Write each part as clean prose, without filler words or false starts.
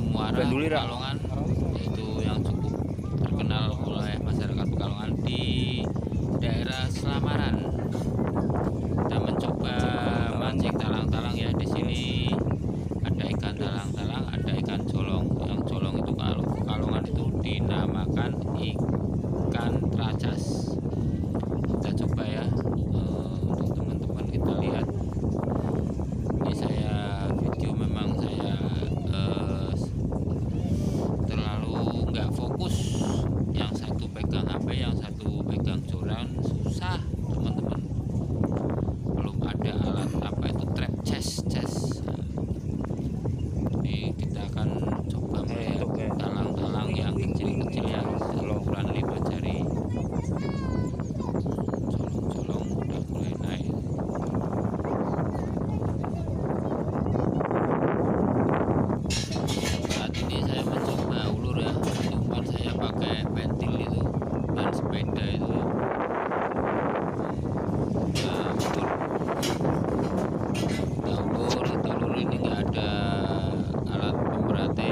muara Pekalongan, yaitu yang cukup terkenal oleh masyarakat Pekalongan di daerah Selamaran. Kita mencoba mancing talang-talang ya. Di sini ada ikan talang-talang, ada ikan colong. Yang colong itu kalau Pekalongan itu dinamakan ikan tracas. Kita coba ya, untuk teman-teman kita lihat. Ini saya video, memang saya terlalu nggak fokus. Yang satu pegang HP, yang satu pegang joran, susah teman-teman. Belum ada alat apa itu trap chest. Jadi kita akan coba melihat talang-talang yang kecil-kecil ya, ukuran 5 jari. Colong-colong udah mulai naik. Saat ini saya mencoba ulur ya. Umpan saya pakai pentil itu dan sepeda itu ya. Nah, kita ulur ini nggak ada alat pemberate.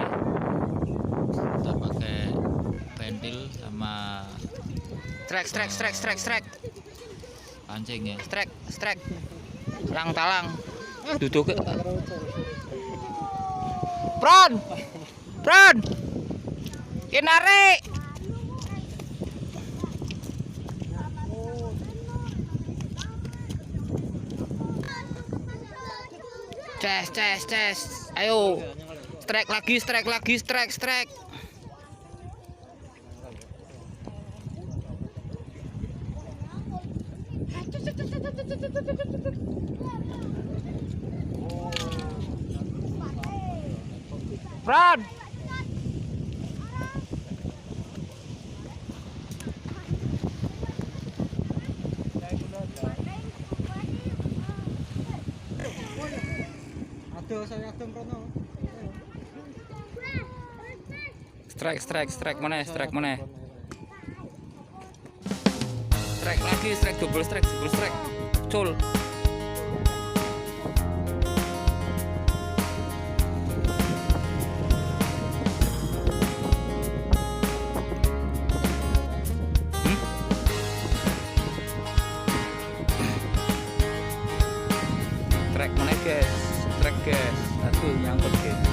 Kita pakai pentil sama strek pancing ya. strek talang duduk pron kinari ces ayo strek lagi Pron. Strek mana? Strek lagi, double strek. Cul. Trek mana guys? Aduh nyangkut guys.